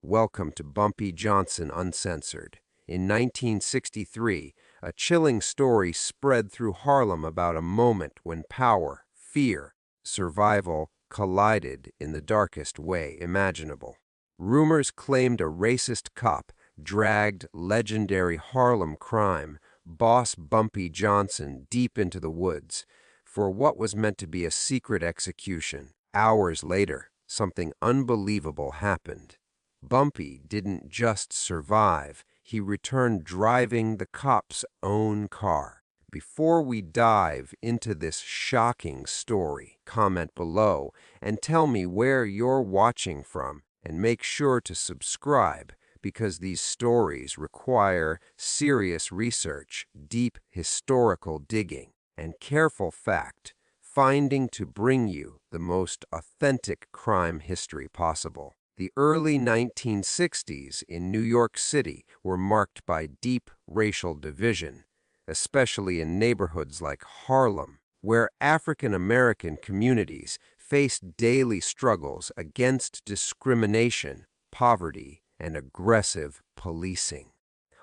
Welcome to Bumpy Johnson Uncensored. In 1963, a chilling story spread through Harlem about a moment when power, fear, survival collided in the darkest way imaginable. Rumors claimed a racist cop dragged legendary Harlem crime boss Bumpy Johnson deep into the woods for what was meant to be a secret execution. Hours later, something unbelievable happened. Bumpy didn't just survive, he returned driving the cop's own car. Before we dive into this shocking story, comment below and tell me where you're watching from, and make sure to subscribe because these stories require serious research, deep historical digging, and careful fact-finding to bring you the most authentic crime history possible. The early 1960s in New York City were marked by deep racial division, especially in neighborhoods like Harlem, where African American communities faced daily struggles against discrimination, poverty, and aggressive policing.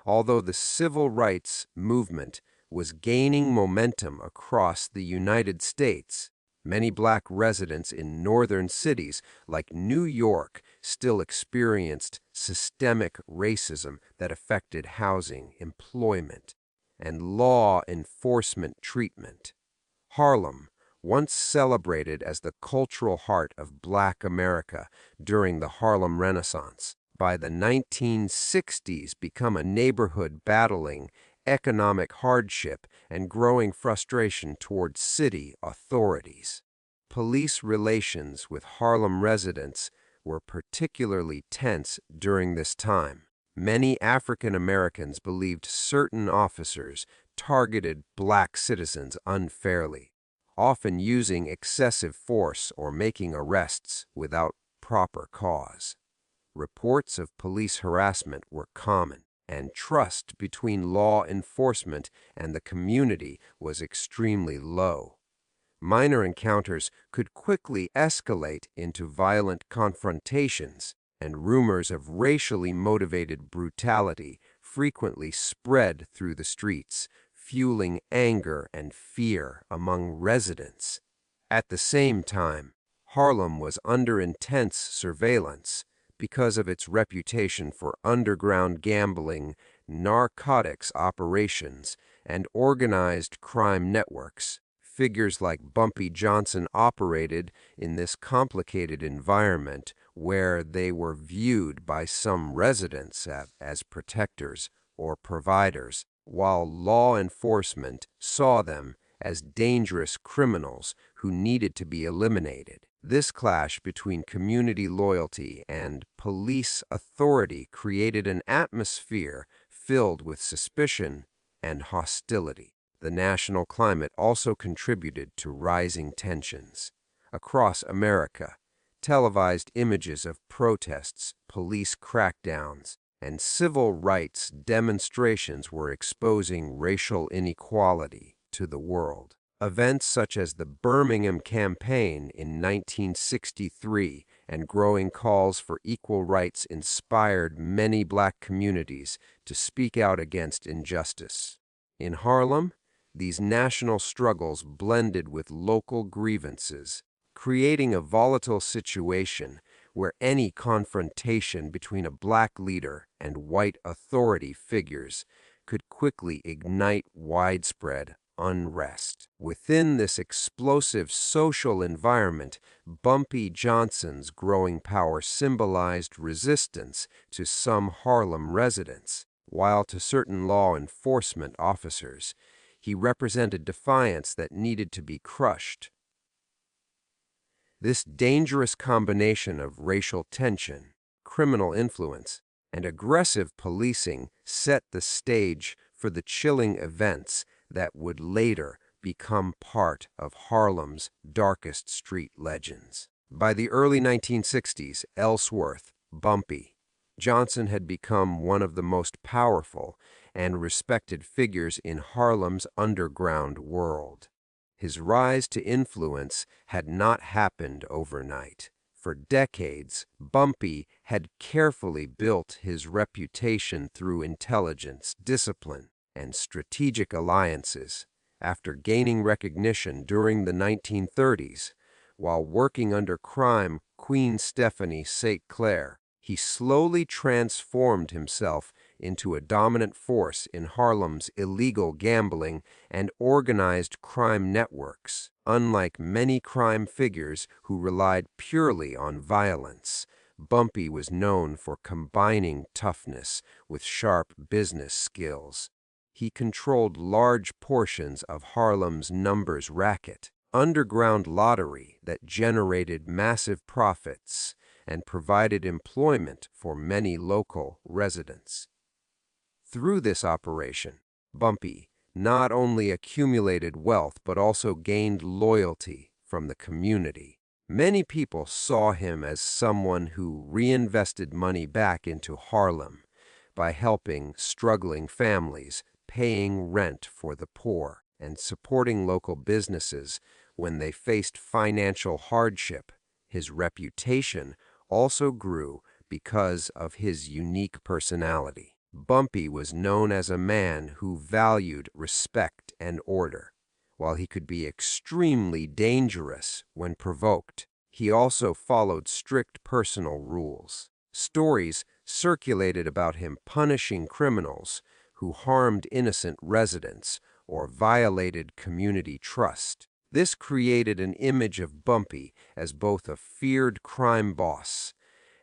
Although the civil rights movement was gaining momentum across the United States, many black residents in northern cities like New York still experienced systemic racism that affected housing, employment, and law enforcement treatment. Harlem, once celebrated as the cultural heart of Black America during the Harlem Renaissance, by the 1960s become a neighborhood battling economic hardship and growing frustration towards city authorities. Police relations with Harlem residents were particularly tense during this time. Many African Americans believed certain officers targeted black citizens unfairly, often using excessive force or making arrests without proper cause. Reports of police harassment were common, and trust between law enforcement and the community was extremely low. Minor encounters could quickly escalate into violent confrontations, and rumors of racially motivated brutality frequently spread through the streets, fueling anger and fear among residents. At the same time, Harlem was under intense surveillance because of its reputation for underground gambling, narcotics operations, and organized crime networks. Figures like Bumpy Johnson operated in this complicated environment where they were viewed by some residents as protectors or providers, while law enforcement saw them as dangerous criminals who needed to be eliminated. This clash between community loyalty and police authority created an atmosphere filled with suspicion and hostility. The national climate also contributed to rising tensions. Across America, televised images of protests, police crackdowns, and civil rights demonstrations were exposing racial inequality to the world. Events such as the Birmingham Campaign in 1963 and growing calls for equal rights inspired many black communities to speak out against injustice. In Harlem, these national struggles blended with local grievances, creating a volatile situation where any confrontation between a black leader and white authority figures could quickly ignite widespread unrest. Within this explosive social environment, Bumpy Johnson's growing power symbolized resistance to some Harlem residents, while to certain law enforcement officers, he represented defiance that needed to be crushed. This dangerous combination of racial tension, criminal influence, and aggressive policing set the stage for the chilling events that would later become part of Harlem's darkest street legends. By the early 1960s, Ellsworth, Bumpy Johnson had become one of the most powerful and respected figures in Harlem's underground world. His rise to influence had not happened overnight. For decades, Bumpy had carefully built his reputation through intelligence, discipline, and strategic alliances. After gaining recognition during the 1930s, while working under crime Queen Stephanie St. Clair, he slowly transformed himself into a dominant force in Harlem's illegal gambling and organized crime networks. Unlike many crime figures who relied purely on violence, Bumpy was known for combining toughness with sharp business skills. He controlled large portions of Harlem's numbers racket, underground lottery that generated massive profits and provided employment for many local residents. Through this operation, Bumpy not only accumulated wealth but also gained loyalty from the community. Many people saw him as someone who reinvested money back into Harlem by helping struggling families, paying rent for the poor, and supporting local businesses when they faced financial hardship. His reputation also grew because of his unique personality. Bumpy was known as a man who valued respect and order. While he could be extremely dangerous when provoked, he also followed strict personal rules. Stories circulated about him punishing criminals who harmed innocent residents or violated community trust. This created an image of Bumpy as both a feared crime boss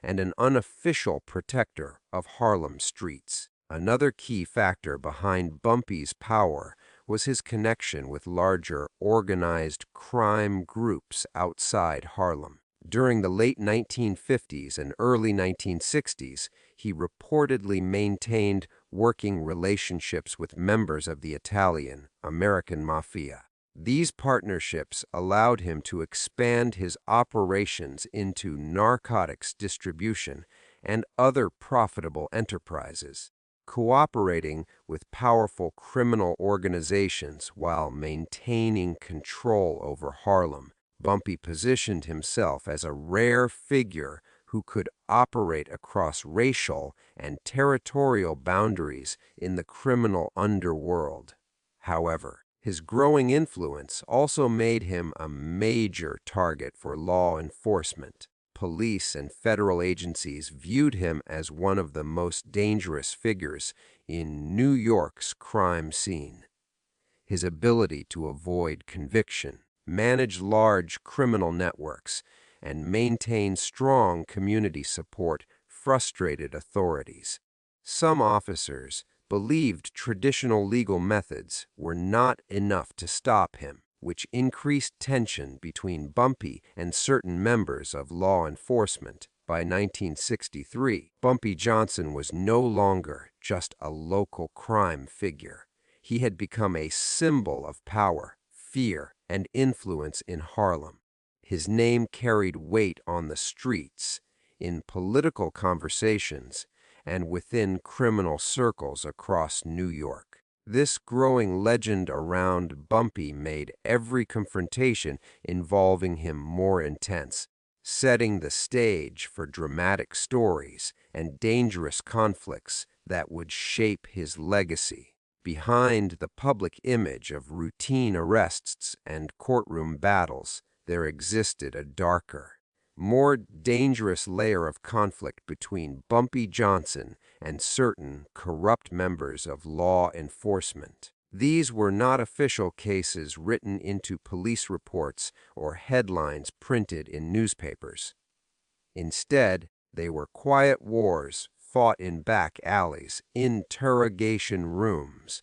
and an unofficial protector of Harlem streets. Another key factor behind Bumpy's power was his connection with larger organized crime groups outside Harlem. During the late 1950s and early 1960s, he reportedly maintained working relationships with members of the Italian-American Mafia. These partnerships allowed him to expand his operations into narcotics distribution and other profitable enterprises. Cooperating with powerful criminal organizations while maintaining control over Harlem, Bumpy positioned himself as a rare figure who could operate across racial and territorial boundaries in the criminal underworld. However, his growing influence also made him a major target for law enforcement. Police and federal agencies viewed him as one of the most dangerous figures in New York's crime scene. His ability to avoid conviction, manage large criminal networks, and maintain strong community support frustrated authorities. Some officers believed traditional legal methods were not enough to stop him, which increased tension between Bumpy and certain members of law enforcement. By 1963, Bumpy Johnson was no longer just a local crime figure. He had become a symbol of power, fear, and influence in Harlem. His name carried weight on the streets, in political conversations, and within criminal circles across New York. This growing legend around Bumpy made every confrontation involving him more intense, setting the stage for dramatic stories and dangerous conflicts that would shape his legacy. Behind the public image of routine arrests and courtroom battles, there existed a darker, more dangerous layer of conflict between Bumpy Johnson and certain corrupt members of law enforcement. These were not official cases written into police reports or headlines printed in newspapers. Instead, they were quiet wars fought in back alleys, interrogation rooms,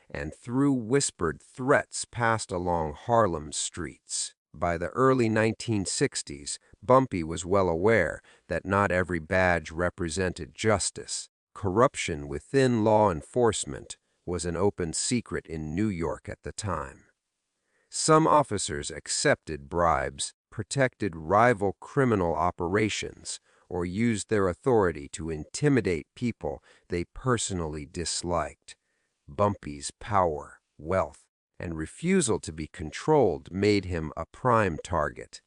and through whispered threats passed along Harlem's streets. By the early 1960s, Bumpy was well aware that not every badge represented justice. Corruption within law enforcement was an open secret in New York at the time. Some officers accepted bribes, protected rival criminal operations, or used their authority to intimidate people they personally disliked. Bumpy's power, wealth, and refusal to be controlled made him a prime target.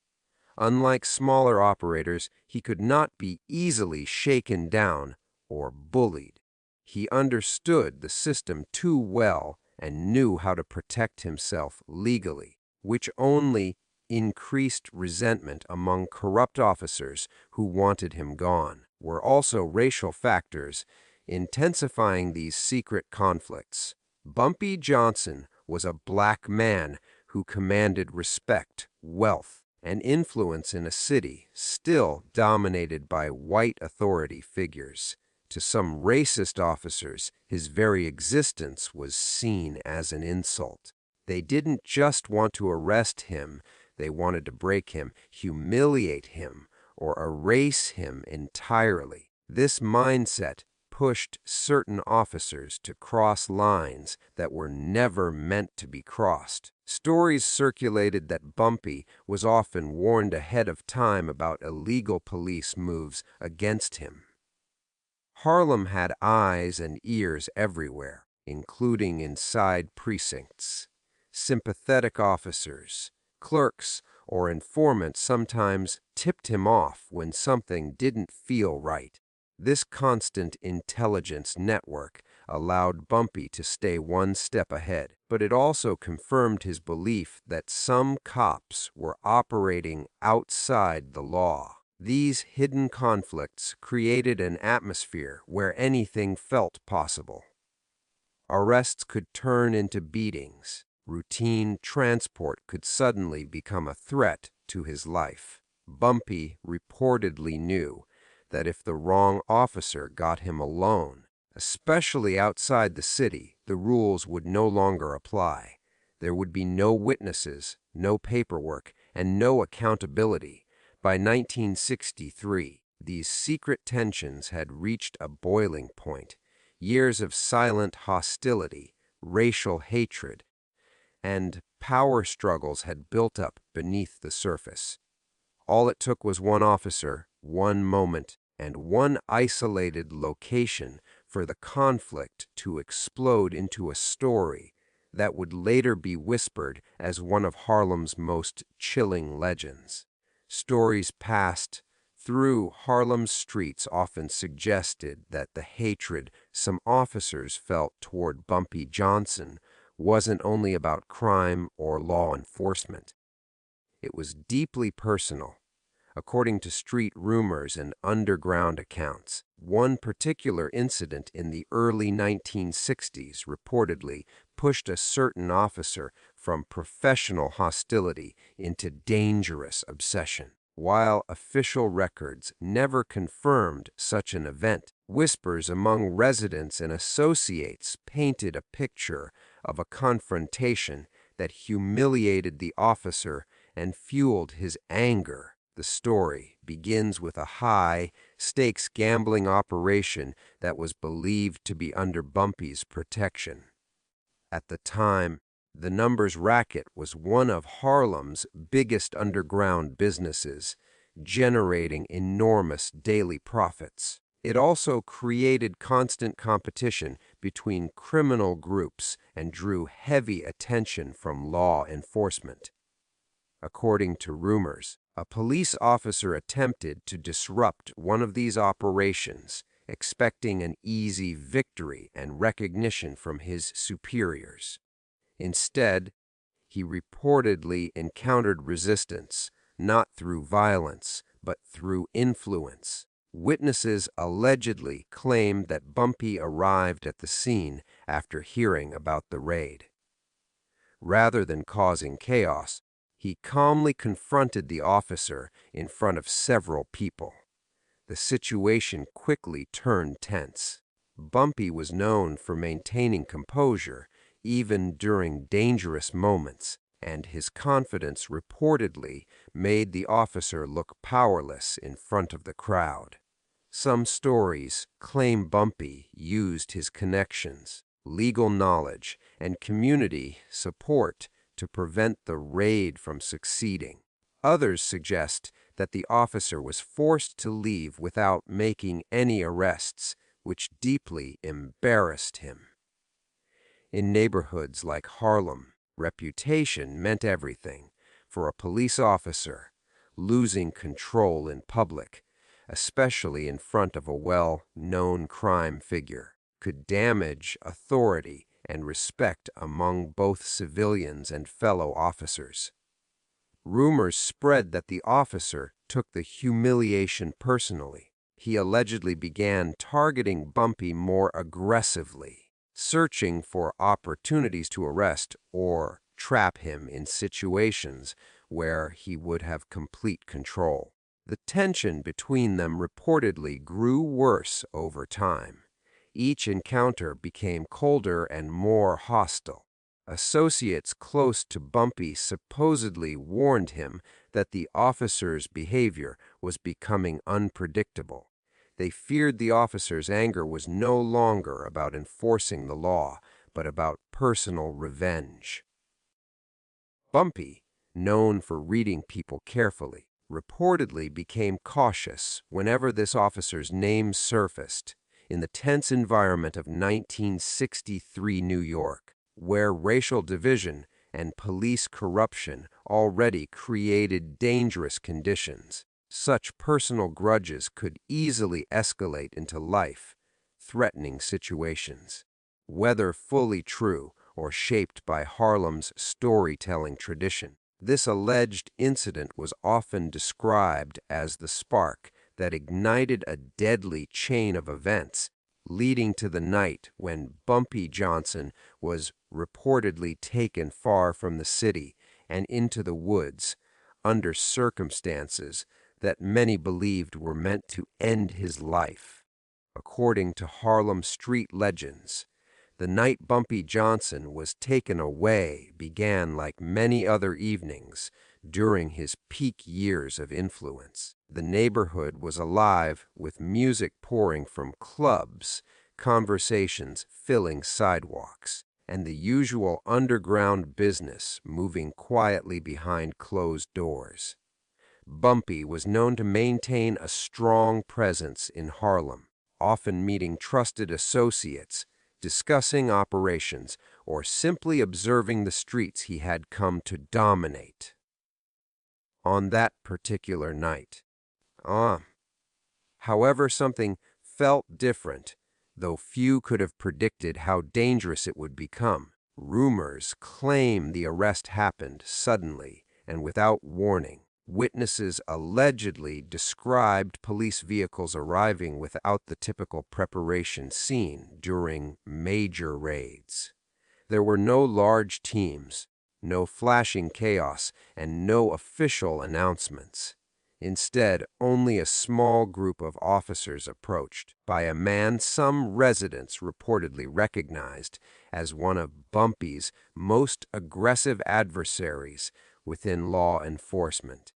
Unlike smaller operators, he could not be easily shaken down or bullied. He understood the system too well and knew how to protect himself legally, which only increased resentment among corrupt officers who wanted him gone. Were also racial factors, intensifying these secret conflicts. Bumpy Johnson was a black man who commanded respect, wealth, and influence in a city still dominated by white authority figures. To some racist officers, his very existence was seen as an insult. They didn't just want to arrest him, they wanted to break him, humiliate him, or erase him entirely. This mindset pushed certain officers to cross lines that were never meant to be crossed. Stories circulated that Bumpy was often warned ahead of time about illegal police moves against him. Harlem had eyes and ears everywhere, including inside precincts. Sympathetic officers, clerks, or informants sometimes tipped him off when something didn't feel right. This constant intelligence network allowed Bumpy to stay one step ahead, but it also confirmed his belief that some cops were operating outside the law. These hidden conflicts created an atmosphere where anything felt possible. Arrests could turn into beatings. Routine transport could suddenly become a threat to his life. Bumpy reportedly knew that if the wrong officer got him alone, especially outside the city, the rules would no longer apply. There would be no witnesses, no paperwork, and no accountability. By 1963, these secret tensions had reached a boiling point. Years of silent hostility, racial hatred, and power struggles had built up beneath the surface. All it took was one officer, one moment, and one isolated location for the conflict to explode into a story that would later be whispered as one of Harlem's most chilling legends. Stories passed through Harlem's streets often suggested that the hatred some officers felt toward Bumpy Johnson wasn't only about crime or law enforcement. It was deeply personal. According to street rumors and underground accounts, one particular incident in the early 1960s reportedly pushed a certain officer from professional hostility into dangerous obsession. While official records never confirmed such an event, whispers among residents and associates painted a picture of a confrontation that humiliated the officer and fueled his anger. The story begins with a high-stakes gambling operation that was believed to be under Bumpy's protection. At the time, the numbers racket was one of Harlem's biggest underground businesses, generating enormous daily profits. It also created constant competition between criminal groups and drew heavy attention from law enforcement. According to rumors, a police officer attempted to disrupt one of these operations, expecting an easy victory and recognition from his superiors. Instead, he reportedly encountered resistance, not through violence, but through influence. Witnesses allegedly claimed that Bumpy arrived at the scene after hearing about the raid. Rather than causing chaos, he calmly confronted the officer in front of several people. The situation quickly turned tense. Bumpy was known for maintaining composure even during dangerous moments, and his confidence reportedly made the officer look powerless in front of the crowd. Some stories claim Bumpy used his connections, legal knowledge, and community support to prevent the raid from succeeding. Others suggest that the officer was forced to leave without making any arrests, which deeply embarrassed him. In neighborhoods like Harlem, reputation meant everything. For a police officer, losing control in public, especially in front of a well-known crime figure, could damage authority and respect among both civilians and fellow officers. Rumors spread that the officer took the humiliation personally. He allegedly began targeting Bumpy more aggressively, searching for opportunities to arrest or trap him in situations where he would have complete control. The tension between them reportedly grew worse over time. Each encounter became colder and more hostile. Associates close to Bumpy supposedly warned him that the officer's behavior was becoming unpredictable. They feared the officer's anger was no longer about enforcing the law, but about personal revenge. Bumpy, known for reading people carefully, reportedly became cautious whenever this officer's name surfaced in the tense environment of 1963 New York, where racial division and police corruption already created dangerous conditions. Such personal grudges could easily escalate into life-threatening situations. Whether fully true or shaped by Harlem's storytelling tradition, this alleged incident was often described as the spark that ignited a deadly chain of events, leading to the night when Bumpy Johnson was reportedly taken far from the city and into the woods under circumstances that many believed were meant to end his life. According to Harlem street legends, the night Bumpy Johnson was taken away began like many other evenings during his peak years of influence. The neighborhood was alive with music pouring from clubs, conversations filling sidewalks, and the usual underground business moving quietly behind closed doors. Bumpy was known to maintain a strong presence in Harlem, often meeting trusted associates, discussing operations, or simply observing the streets he had come to dominate. On that particular night, however, something felt different, though few could have predicted how dangerous it would become. Rumors claim the arrest happened suddenly and without warning. Witnesses allegedly described police vehicles arriving without the typical preparation seen during major raids. There were no large teams, no flashing chaos, and no official announcements. Instead, only a small group of officers approached by a man some residents reportedly recognized as one of Bumpy's most aggressive adversaries within law enforcement.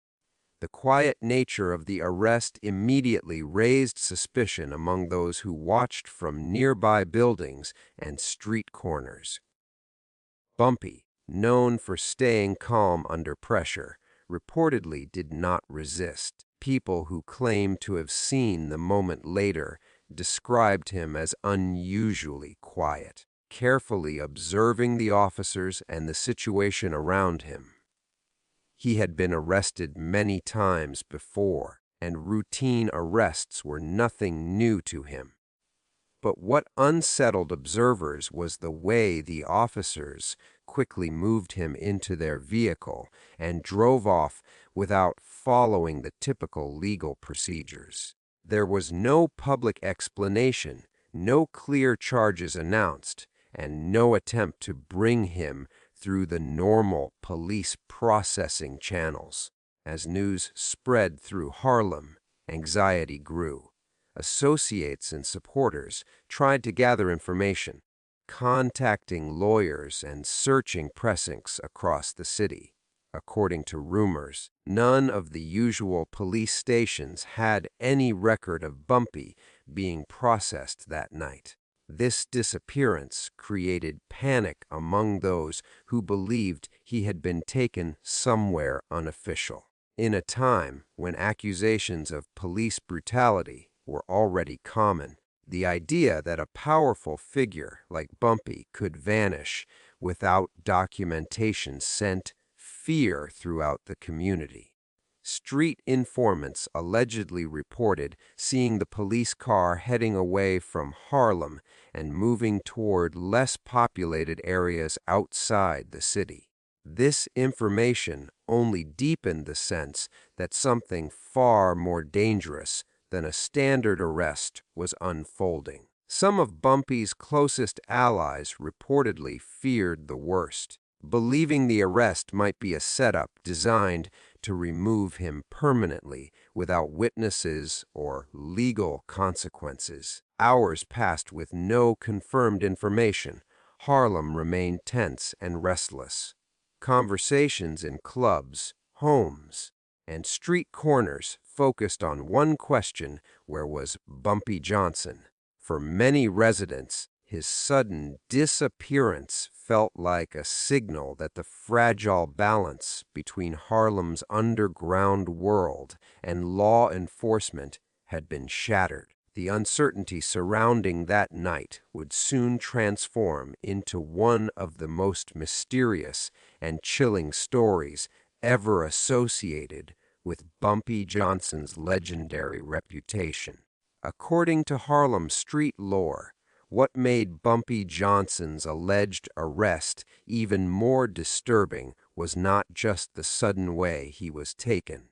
The quiet nature of the arrest immediately raised suspicion among those who watched from nearby buildings and street corners. Bumpy, known for staying calm under pressure, reportedly did not resist. People who claimed to have seen the moment later described him as unusually quiet, carefully observing the officers and the situation around him. He had been arrested many times before, and routine arrests were nothing new to him. But what unsettled observers was the way the officers quickly moved him into their vehicle and drove off without following the typical legal procedures. There was no public explanation, no clear charges announced, and no attempt to bring him through the normal police processing channels. As news spread through Harlem, anxiety grew. Associates and supporters tried to gather information, contacting lawyers and searching precincts across the city. According to rumors, none of the usual police stations had any record of Bumpy being processed that night. This disappearance created panic among those who believed he had been taken somewhere unofficial. In a time when accusations of police brutality were already common, the idea that a powerful figure like Bumpy could vanish without documentation sent fear throughout the community. Street informants allegedly reported seeing the police car heading away from Harlem and moving toward less populated areas outside the city. This information only deepened the sense that something far more dangerous than a standard arrest was unfolding. Some of Bumpy's closest allies reportedly feared the worst, believing the arrest might be a setup designed to remove him permanently without witnesses or legal consequences. Hours passed with no confirmed information. Harlem remained tense and restless. Conversations in clubs, homes, and street corners focused on one question: where was Bumpy Johnson? For many residents, his sudden disappearance felt like a signal that the fragile balance between Harlem's underground world and law enforcement had been shattered. The uncertainty surrounding that night would soon transform into one of the most mysterious and chilling stories ever associated with Bumpy Johnson's legendary reputation. According to Harlem street lore, what made Bumpy Johnson's alleged arrest even more disturbing was not just the sudden way he was taken,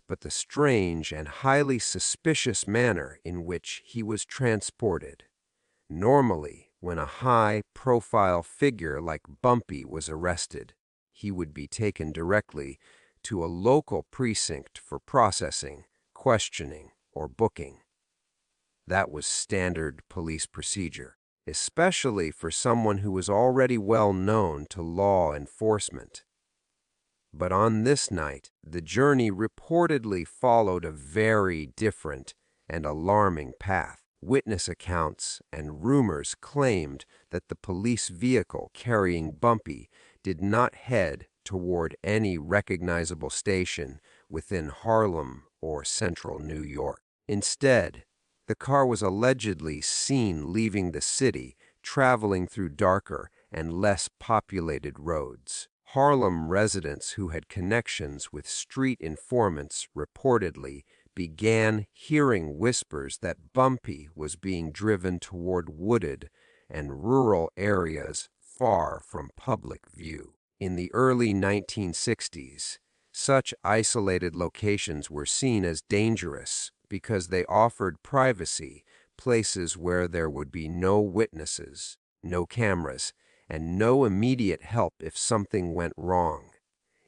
but the strange and highly suspicious manner in which he was transported. Normally, when a high-profile figure like Bumpy was arrested, he would be taken directly to a local precinct for processing, questioning, or booking. That was standard police procedure, especially for someone who was already well known to law enforcement. But on this night, the journey reportedly followed a very different and alarming path. Witness accounts and rumors claimed that the police vehicle carrying Bumpy did not head toward any recognizable station within Harlem or central New York. Instead, the car was allegedly seen leaving the city, traveling through darker and less populated roads. Harlem residents who had connections with street informants reportedly began hearing whispers that Bumpy was being driven toward wooded and rural areas far from public view. In the early 1960s, such isolated locations were seen as dangerous because they offered privacy, places where there would be no witnesses, no cameras, and no immediate help if something went wrong.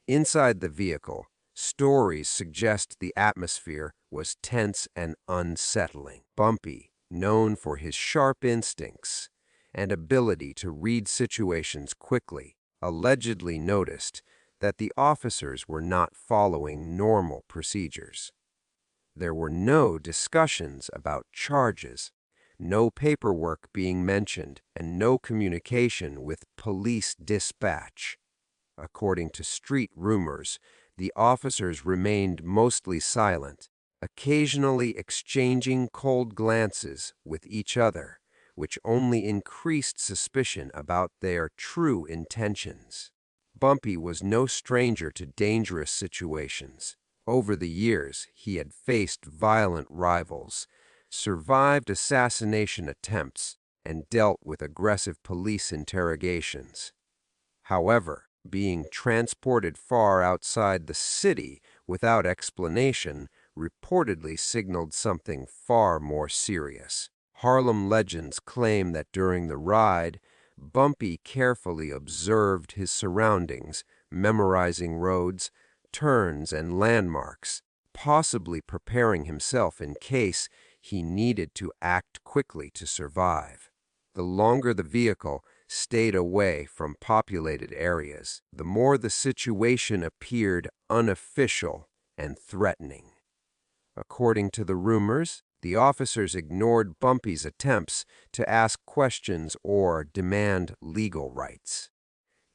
Inside the vehicle, stories suggest the atmosphere was tense and unsettling. Bumpy, known for his sharp instincts and ability to read situations quickly, allegedly noticed that the officers were not following normal procedures. There were no discussions about charges, no paperwork being mentioned, and no communication with police dispatch. According to street rumors, the officers remained mostly silent, occasionally exchanging cold glances with each other, which only increased suspicion about their true intentions. Bumpy was no stranger to dangerous situations. Over the years, he had faced violent rivals, survived assassination attempts, and dealt with aggressive police interrogations. However, being transported far outside the city without explanation reportedly signaled something far more serious. Harlem legends claim that during the ride, Bumpy carefully observed his surroundings, memorizing roads, turns, and landmarks, possibly preparing himself in case he needed to act quickly to survive. The longer the vehicle stayed away from populated areas, the more the situation appeared unofficial and threatening. According to the rumors, the officers ignored Bumpy's attempts to ask questions or demand legal rights.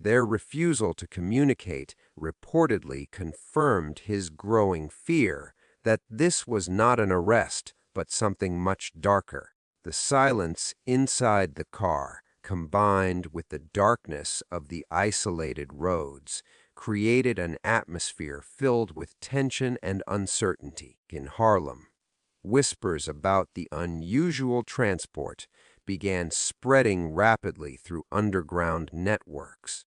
Their refusal to communicate reportedly confirmed his growing fear that this was not an arrest, but something much darker. The silence inside the car, combined with the darkness of the isolated roads, created an atmosphere filled with tension and uncertainty. In Harlem, whispers about the unusual transport began spreading rapidly through underground networks.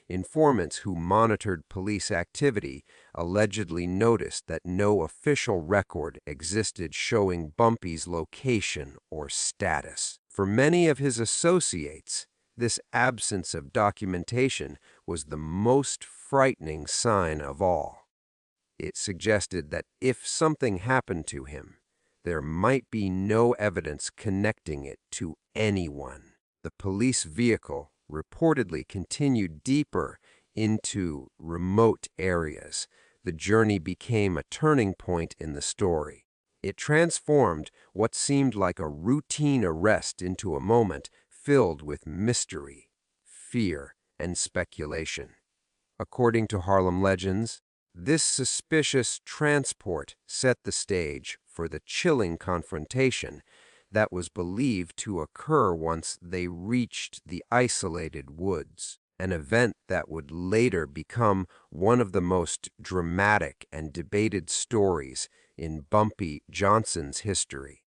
Informants who monitored police activity allegedly noticed that no official record existed showing Bumpy's location or status. For many of his associates, this absence of documentation was the most frightening sign of all. It suggested that if something happened to him, there might be no evidence connecting it to anyone. The police vehicle reportedly continued deeper into remote areas. The journey became a turning point in the story. It transformed what seemed like a routine arrest into a moment filled with mystery, fear, and speculation. According to Harlem legends, this suspicious transport set the stage for the chilling confrontation that was believed to occur once they reached the isolated woods, an event that would later become one of the most dramatic and debated stories in Bumpy Johnson's history.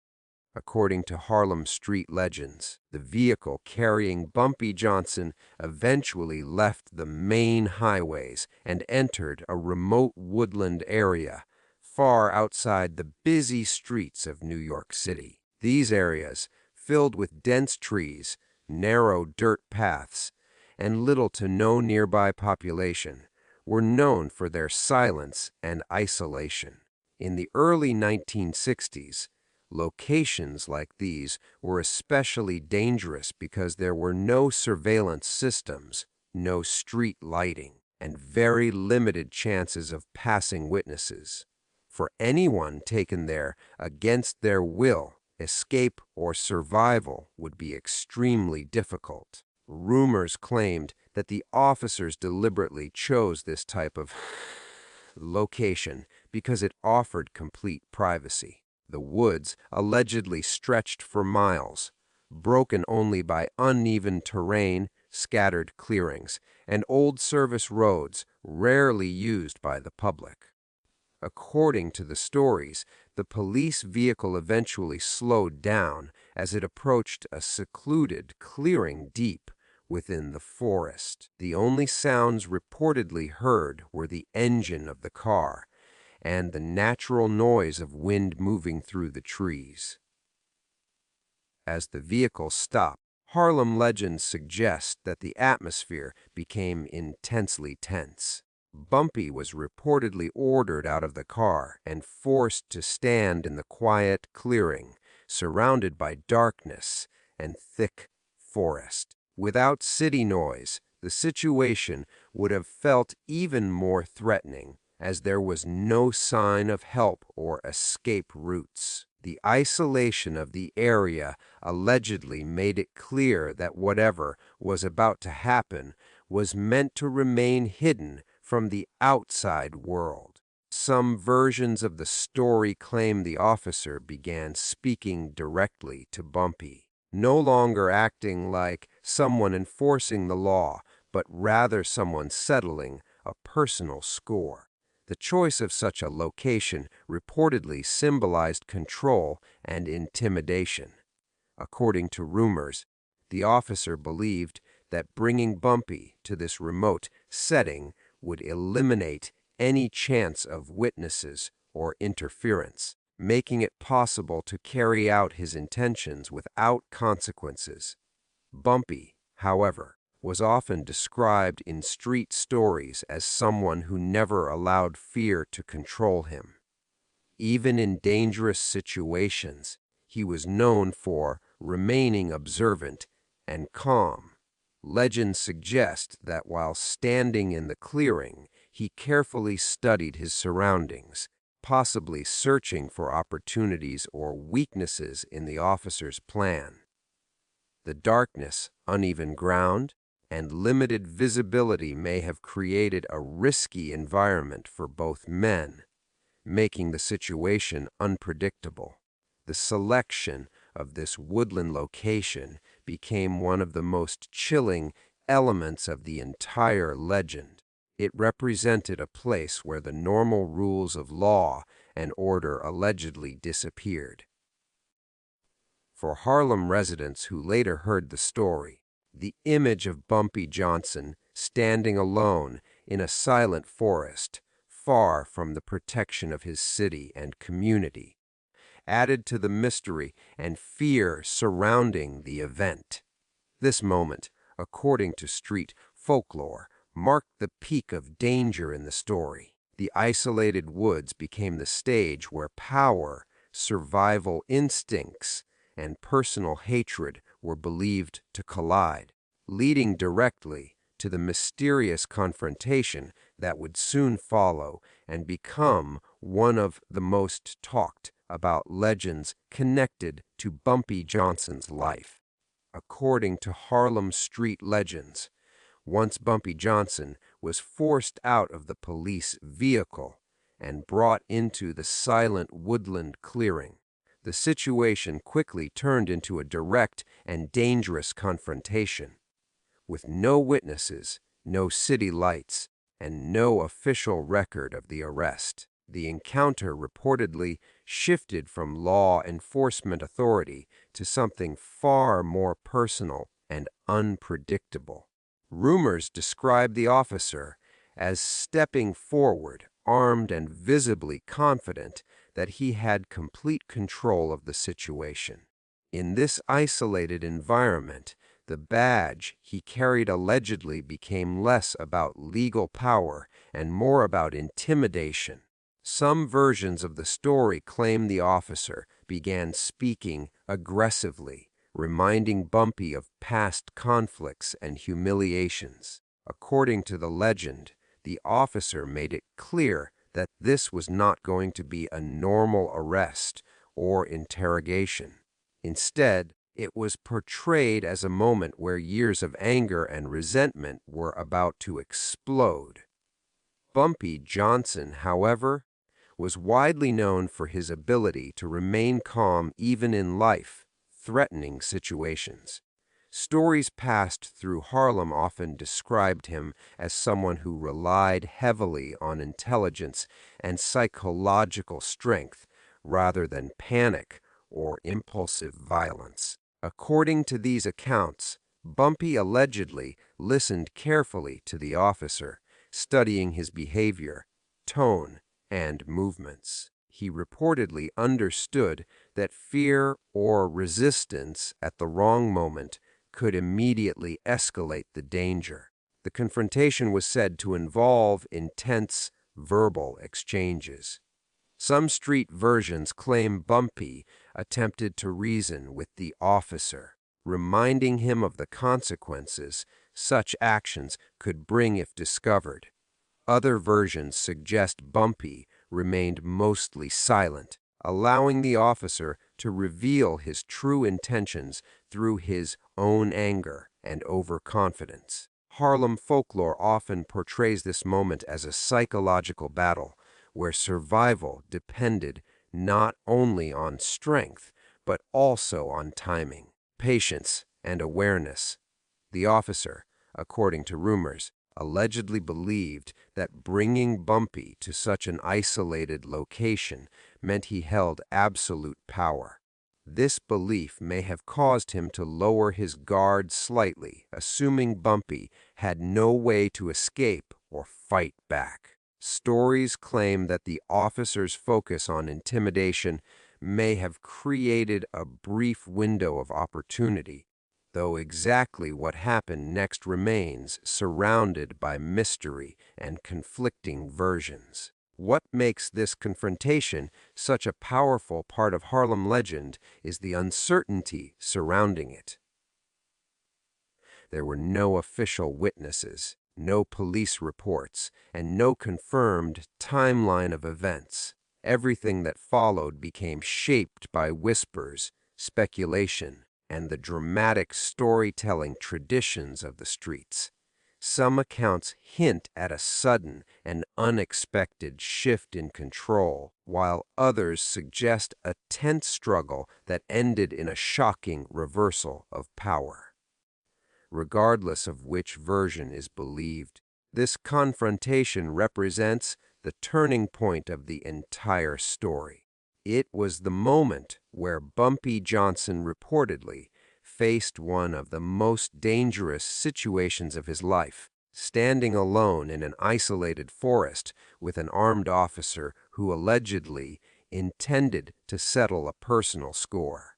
According to Harlem street legends, the vehicle carrying Bumpy Johnson eventually left the main highways and entered a remote woodland area far outside the busy streets of New York City. These areas, filled with dense trees, narrow dirt paths, and little to no nearby population, were known for their silence and isolation. In the early 1960s, locations like these were especially dangerous because there were no surveillance systems, no street lighting, and very limited chances of passing witnesses. For anyone taken there against their will, escape or survival would be extremely difficult. Rumors claimed that the officers deliberately chose this type of location because it offered complete privacy. The woods allegedly stretched for miles, broken only by uneven terrain, scattered clearings, and old service roads rarely used by the public. According to the stories, the police vehicle eventually slowed down as it approached a secluded clearing deep within the forest. The only sounds reportedly heard were the engine of the car and the natural noise of wind moving through the trees. As the vehicle stopped, Harlem legends suggest that the atmosphere became intensely tense. Bumpy was reportedly ordered out of the car and forced to stand in the quiet clearing, surrounded by darkness and thick forest. Without city noise, the situation would have felt even more threatening, as there was no sign of help or escape routes. The isolation of the area allegedly made it clear that whatever was about to happen was meant to remain hidden from the outside world. Some versions of the story claim the officer began speaking directly to Bumpy, no longer acting like someone enforcing the law, but rather someone settling a personal score. The choice of such a location reportedly symbolized control and intimidation. According to rumors, the officer believed that bringing Bumpy to this remote setting would eliminate any chance of witnesses or interference, making it possible to carry out his intentions without consequences. Bumpy, however, was often described in street stories as someone who never allowed fear to control him. Even in dangerous situations, he was known for remaining observant and calm. Legends suggest that while standing in the clearing, he carefully studied his surroundings, possibly searching for opportunities or weaknesses in the officer's plan. The darkness, uneven ground, and limited visibility may have created a risky environment for both men, making the situation unpredictable. The selection of this woodland location became one of the most chilling elements of the entire legend. It represented a place where the normal rules of law and order allegedly disappeared. For Harlem residents who later heard the story, the image of Bumpy Johnson standing alone in a silent forest, far from the protection of his city and community, added to the mystery and fear surrounding the event. This moment, according to street folklore, marked the peak of danger in the story. The isolated woods became the stage where power, survival instincts, and personal hatred were believed to collide, leading directly to the mysterious confrontation that would soon follow and become one of the most talked about legends connected to Bumpy Johnson's life. According to Harlem street legends, once Bumpy Johnson was forced out of the police vehicle and brought into the silent woodland clearing. The situation quickly turned into a direct and dangerous confrontation. With no witnesses, no city lights, and no official record of the arrest, the encounter reportedly shifted from law enforcement authority to something far more personal and unpredictable. Rumors describe the officer as stepping forward, armed and visibly confident that he had complete control of the situation. In this isolated environment, the badge he carried allegedly became less about legal power and more about intimidation. Some versions of the story claim the officer began speaking aggressively, reminding Bumpy of past conflicts and humiliations. According to the legend, the officer made it clear that this was not going to be a normal arrest or interrogation. Instead, it was portrayed as a moment where years of anger and resentment were about to explode. Bumpy Johnson, however, was widely known for his ability to remain calm even in life-threatening situations. Stories passed through Harlem often described him as someone who relied heavily on intelligence and psychological strength rather than panic or impulsive violence. According to these accounts, Bumpy allegedly listened carefully to the officer, studying his behavior, tone, and movements. He reportedly understood that fear or resistance at the wrong moment could immediately escalate the danger. The confrontation was said to involve intense verbal exchanges. Some street versions claim Bumpy attempted to reason with the officer, reminding him of the consequences such actions could bring if discovered. Other versions suggest Bumpy remained mostly silent, allowing the officer to reveal his true intentions through his own anger and overconfidence. Harlem folklore often portrays this moment as a psychological battle where survival depended not only on strength, but also on timing, patience, and awareness. The officer, according to rumors, allegedly believed that bringing Bumpy to such an isolated location meant he held absolute power. This belief may have caused him to lower his guard slightly, assuming Bumpy had no way to escape or fight back. Stories claim that the officer's focus on intimidation may have created a brief window of opportunity, though exactly what happened next remains surrounded by mystery and conflicting versions. What makes this confrontation such a powerful part of Harlem legend is the uncertainty surrounding it. There were no official witnesses, no police reports, and no confirmed timeline of events. Everything that followed became shaped by whispers, speculation, and the dramatic storytelling traditions of the streets. Some accounts hint at a sudden and unexpected shift in control, while others suggest a tense struggle that ended in a shocking reversal of power. Regardless of which version is believed, This confrontation represents the turning point of the entire story. It was the moment where Bumpy Johnson reportedly faced one of the most dangerous situations of his life, standing alone in an isolated forest with an armed officer who allegedly intended to settle a personal score.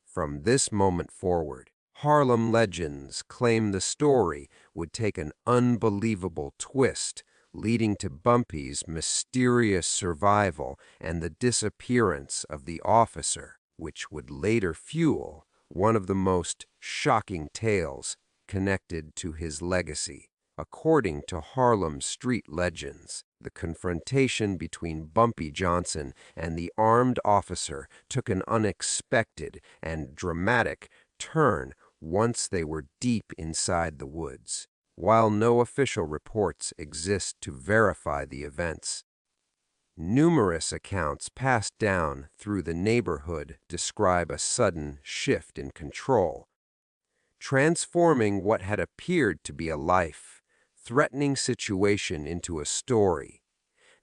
From this moment forward, Harlem legends claim the story would take an unbelievable twist, leading to Bumpy's mysterious survival and the disappearance of the officer, which would later fuel one of the most shocking tales connected to his legacy. According to Harlem street legends, the confrontation between Bumpy Johnson and the armed officer took an unexpected and dramatic turn once they were deep inside the woods. While no official reports exist to verify the events, numerous accounts passed down through the neighborhood describe a sudden shift in control, transforming what had appeared to be a life-threatening situation into a story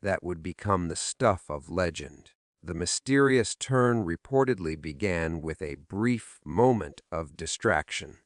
that would become the stuff of legend. The mysterious turn reportedly began with a brief moment of distraction.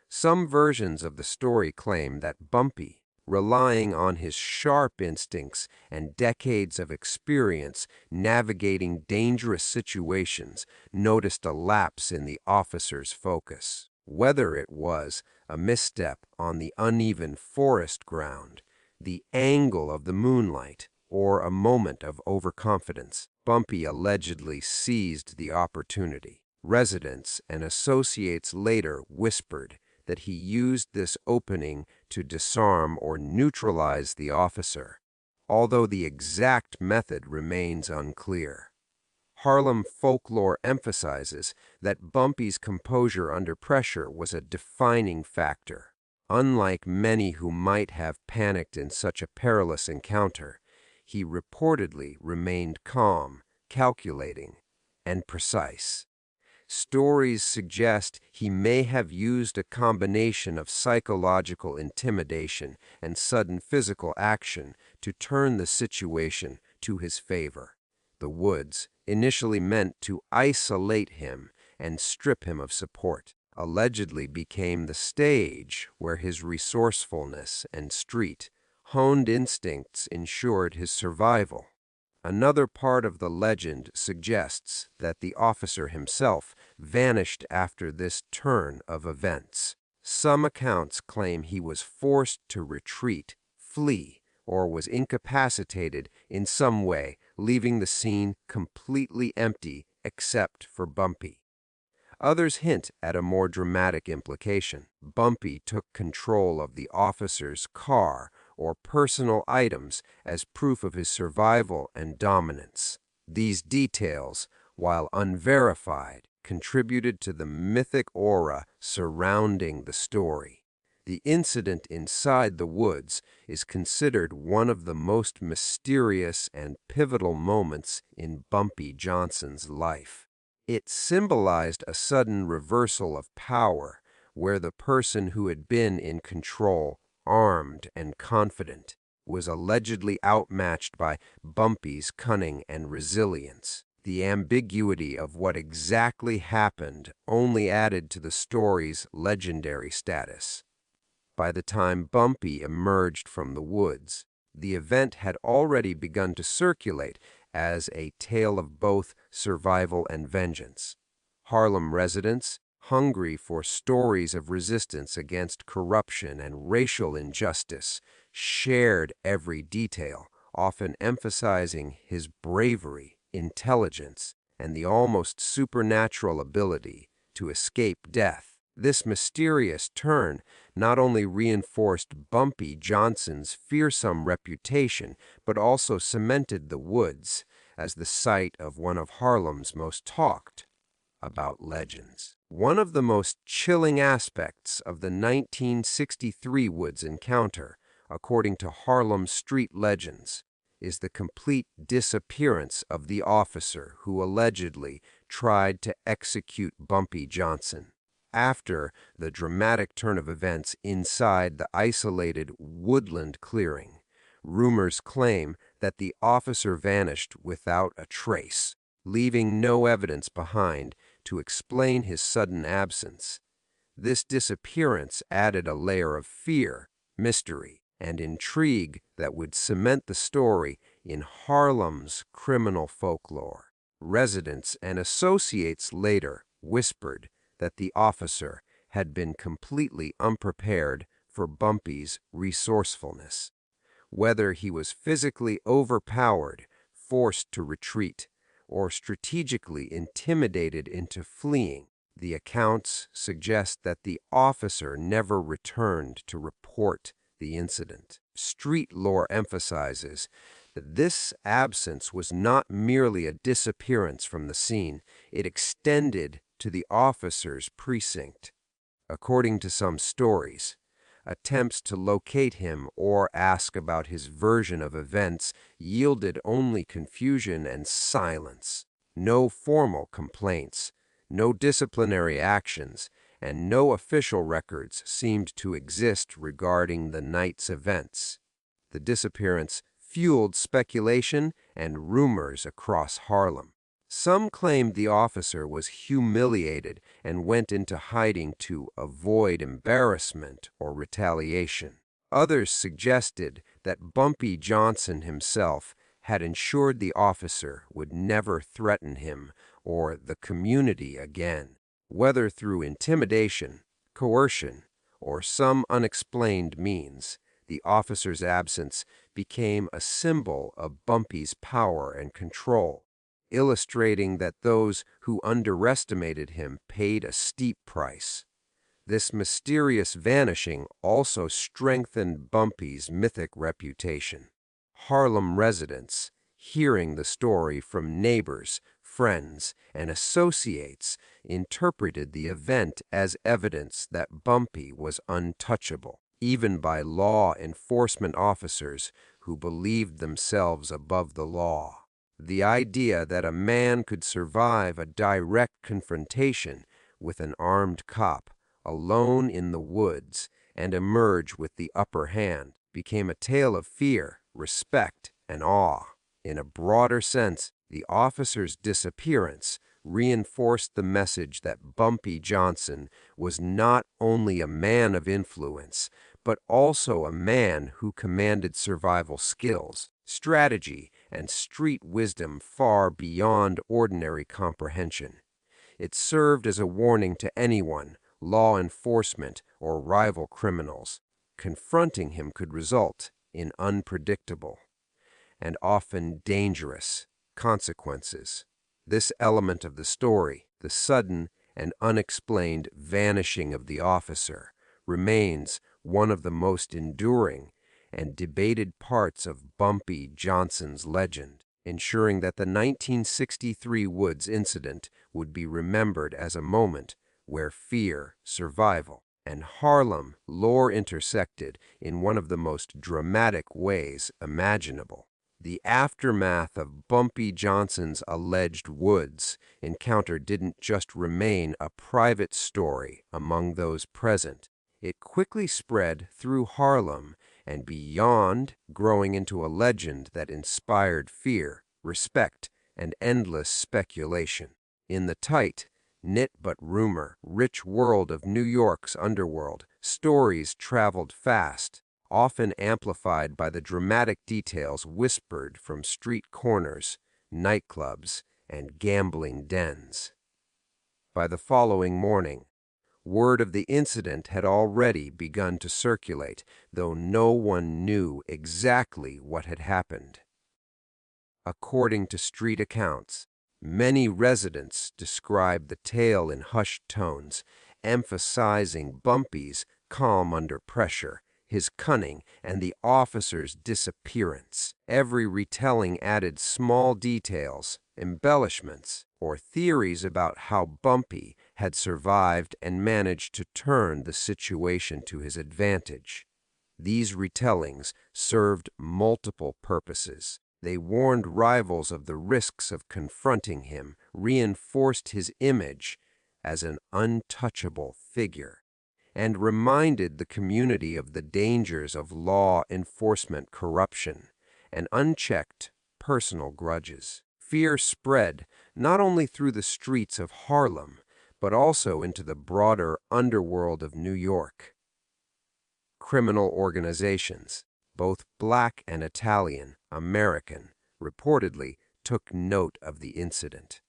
Some versions of the story claim that Bumpy, relying on his sharp instincts and decades of experience navigating dangerous situations, noticed a lapse in the officer's focus. Whether it was a misstep on the uneven forest ground, the angle of the moonlight, or a moment of overconfidence, Bumpy allegedly seized the opportunity. Residents and associates later whispered that he used this opening to disarm or neutralize the officer, although the exact method remains unclear. Harlem folklore emphasizes that Bumpy's composure under pressure was a defining factor. Unlike many who might have panicked in such a perilous encounter, he reportedly remained calm, calculating, and precise. Stories suggest he may have used a combination of psychological intimidation and sudden physical action to turn the situation to his favor. The woods, initially meant to isolate him and strip him of support, allegedly became the stage where his resourcefulness and street-honed instincts ensured his survival. Another part of the legend suggests that the officer himself vanished after this turn of events. Some accounts claim he was forced to retreat, flee, or was incapacitated in some way, leaving the scene completely empty except for Bumpy. Others hint at a more dramatic implication. Bumpy took control of the officer's car or personal items as proof of his survival and dominance. These details, while unverified, contributed to the mythic aura surrounding the story. The incident inside the woods is considered one of the most mysterious and pivotal moments in Bumpy Johnson's life. It symbolized a sudden reversal of power, where the person who had been in control, armed and confident, was allegedly outmatched by Bumpy's cunning and resilience. The ambiguity of what exactly happened only added to the story's legendary status. By the time Bumpy emerged from the woods, the event had already begun to circulate as a tale of both survival and vengeance. Harlem residents, hungry for stories of resistance against corruption and racial injustice, shared every detail, often emphasizing his bravery, intelligence, and the almost supernatural ability to escape death. This mysterious turn not only reinforced Bumpy Johnson's fearsome reputation, but also cemented the woods as the site of one of Harlem's most talked about legends. One of the most chilling aspects of the 1963 Woods encounter, according to Harlem street legends, is the complete disappearance of the officer who allegedly tried to execute Bumpy Johnson. after the dramatic turn of events inside the isolated woodland clearing. Rumors claim that the officer vanished without a trace, leaving no evidence behind to explain his sudden absence. This disappearance added a layer of fear, mystery, and intrigue that would cement the story in Harlem's criminal folklore. Residents and associates later whispered that the officer had been completely unprepared for Bumpy's resourcefulness. Whether he was physically overpowered, forced to retreat, or strategically intimidated into fleeing, the accounts suggest that the officer never returned to report the incident. Street lore emphasizes that this absence was not merely a disappearance from the scene, it extended to the officer's precinct. According to some stories, attempts to locate him or ask about his version of events yielded only confusion and silence. No formal complaints, no disciplinary actions, and no official records seemed to exist regarding the night's events. The disappearance fueled speculation and rumors across Harlem. Some claimed the officer was humiliated and went into hiding to avoid embarrassment or retaliation. Others suggested that Bumpy Johnson himself had ensured the officer would never threaten him or the community again. Whether through intimidation, coercion, or some unexplained means, the officer's absence became a symbol of Bumpy's power and control, illustrating that those who underestimated him paid a steep price. This mysterious vanishing also strengthened Bumpy's mythic reputation. Harlem residents, hearing the story from neighbors, friends, and associates, interpreted the event as evidence that Bumpy was untouchable, even by law enforcement officers who believed themselves above the law. The idea that a man could survive a direct confrontation with an armed cop, alone in the woods, and emerge with the upper hand became a tale of fear, respect, and awe. In a broader sense, the officer's disappearance reinforced the message that Bumpy Johnson was not only a man of influence, but also a man who commanded survival skills, strategy, and street wisdom far beyond ordinary comprehension. It served as a warning to anyone, law enforcement, or rival criminals. Confronting him could result in unpredictable and often dangerous consequences. This element of the story, the sudden and unexplained vanishing of the officer, remains one of the most enduring and debated parts of Bumpy Johnson's legend, ensuring that the 1963 Woods incident would be remembered as a moment where fear, survival, and Harlem lore intersected in one of the most dramatic ways imaginable. The aftermath of Bumpy Johnson's alleged Woods encounter didn't just remain a private story among those present. It quickly spread through Harlem and beyond, growing into a legend that inspired fear, respect, and endless speculation. In the tight, knit but rumor-rich world of New York's underworld, stories traveled fast, often amplified by the dramatic details whispered from street corners, nightclubs, and gambling dens. By the following morning, word of the incident had already begun to circulate, though no one knew exactly what had happened. According to street accounts, many residents described the tale in hushed tones, emphasizing Bumpy's calm under pressure, his cunning, and the officer's disappearance. Every retelling added small details, embellishments, or theories about how Bumpy had survived and managed to turn the situation to his advantage. These retellings served multiple purposes. They warned rivals of the risks of confronting him, reinforced his image as an untouchable figure, and reminded the community of the dangers of law enforcement corruption and unchecked personal grudges. Fear spread not only through the streets of Harlem, but also into the broader underworld of New York. Criminal organizations, both black and Italian American, reportedly took note of the incident.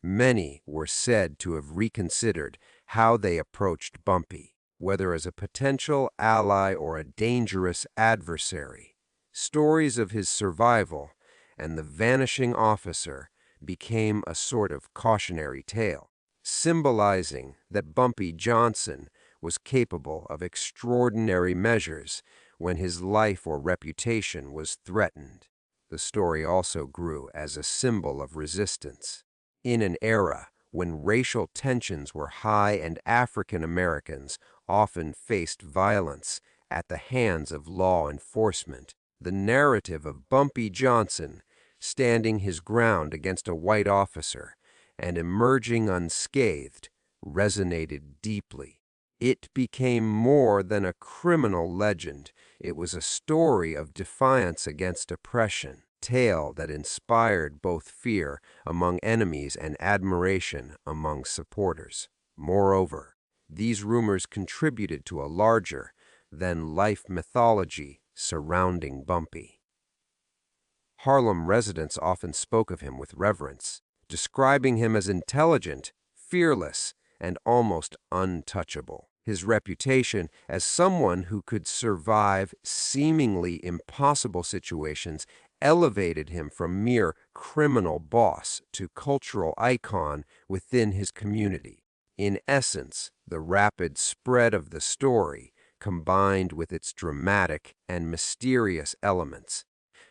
Many were said to have reconsidered how they approached Bumpy, whether as a potential ally or a dangerous adversary. Stories of his survival and the vanishing officer became a sort of cautionary tale, symbolizing that Bumpy Johnson was capable of extraordinary measures when his life or reputation was threatened. The story also grew as a symbol of resistance. In an era when racial tensions were high and African Americans often faced violence at the hands of law enforcement, the narrative of Bumpy Johnson standing his ground against a white officer and emerging unscathed resonated deeply. It became more than a criminal legend. It was a story of defiance against oppression, tale that inspired both fear among enemies and admiration among supporters. Moreover, these rumors contributed to a larger-than-life mythology surrounding Bumpy. Harlem residents often spoke of him with reverence, describing him as intelligent, fearless, and almost untouchable. His reputation as someone who could survive seemingly impossible situations elevated him from mere criminal boss to cultural icon within his community. In essence, the rapid spread of the story, combined with its dramatic and mysterious elements,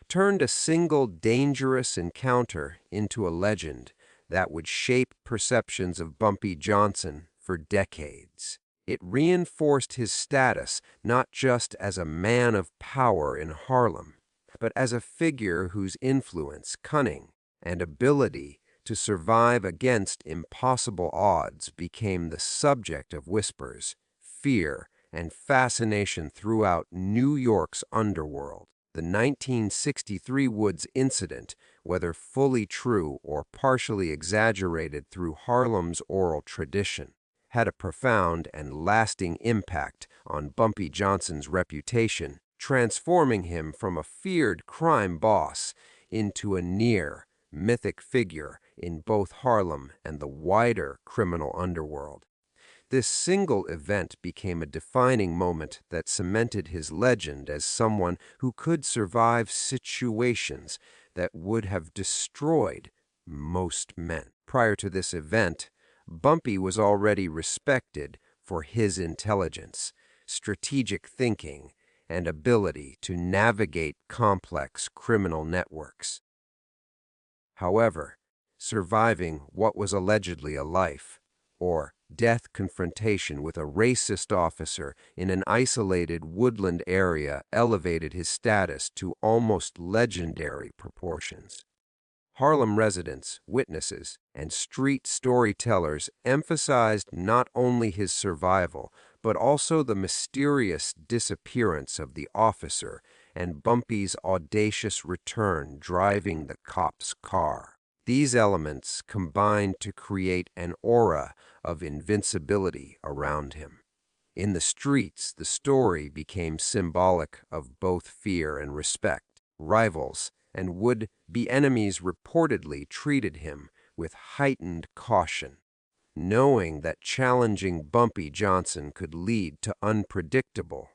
turned a single dangerous encounter into a legend that would shape perceptions of Bumpy Johnson for decades. It reinforced his status not just as a man of power in Harlem, but as a figure whose influence, cunning, and ability to survive against impossible odds became the subject of whispers, fear, and fascination throughout New York's underworld. The 1963 Woods incident, whether fully true or partially exaggerated through Harlem's oral tradition, had a profound and lasting impact on Bumpy Johnson's reputation, transforming him from a feared crime boss into a near mythic figure in both Harlem and the wider criminal underworld. This single event became a defining moment that cemented his legend as someone who could survive situations that would have destroyed most men. Prior to this event, Bumpy was already respected for his intelligence, strategic thinking, and ability to navigate complex criminal networks. However, surviving what was allegedly a life or death confrontation with a racist officer in an isolated woodland area elevated his status to almost legendary proportions. Harlem residents, witnesses, and street storytellers emphasized not only his survival, but also the mysterious disappearance of the officer and Bumpy's audacious return driving the cop's car. These elements combined to create an aura of invincibility around him. In the streets, the story became symbolic of both fear and respect. Rivals and would-be enemies reportedly treated him with heightened caution, knowing that challenging Bumpy Johnson could lead to unpredictable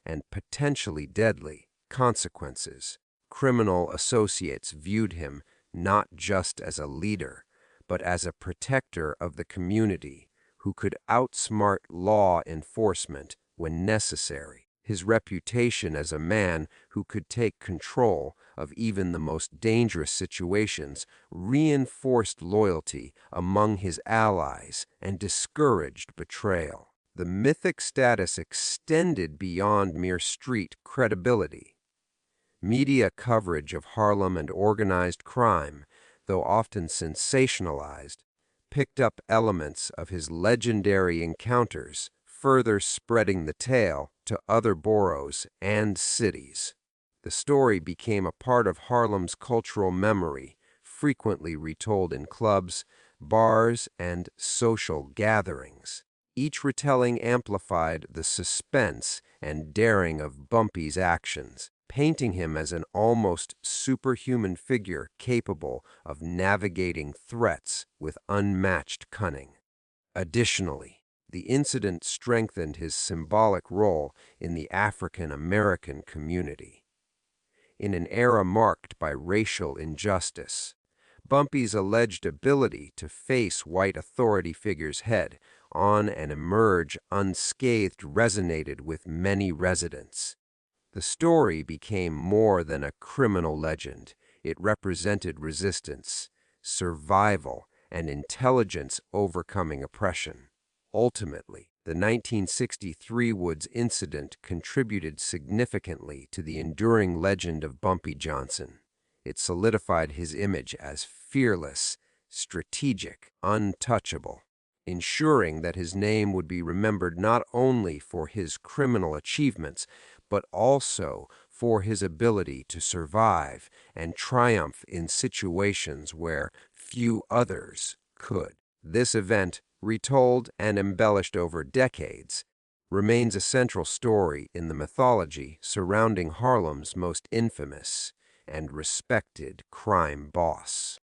and potentially deadly consequences. Criminal associates viewed him not just as a leader, but as a protector of the community who could outsmart law enforcement when necessary. His reputation as a man who could take control of even the most dangerous situations reinforced loyalty among his allies and discouraged betrayal. The mythic status extended beyond mere street credibility. Media coverage of Harlem and organized crime, though often sensationalized, picked up elements of his legendary encounters, further spreading the tale to other boroughs and cities. The story became a part of Harlem's cultural memory, frequently retold in clubs, bars, and social gatherings. Each retelling amplified the suspense and daring of Bumpy's actions, painting him as an almost superhuman figure capable of navigating threats with unmatched cunning. Additionally, the incident strengthened his symbolic role in the African American community. In an era marked by racial injustice, Bumpy's alleged ability to face white authority figures head on and emerge unscathed resonated with many residents. The story became more than a criminal legend. It represented resistance, survival, and intelligence overcoming oppression. Ultimately, the 1963 Woods incident contributed significantly to the enduring legend of Bumpy Johnson. It solidified his image as fearless, strategic, untouchable, ensuring that his name would be remembered not only for his criminal achievements, but also for his ability to survive and triumph in situations where few others could. This event, retold and embellished over decades, remains a central story in the mythology surrounding Harlem's most infamous and respected crime boss.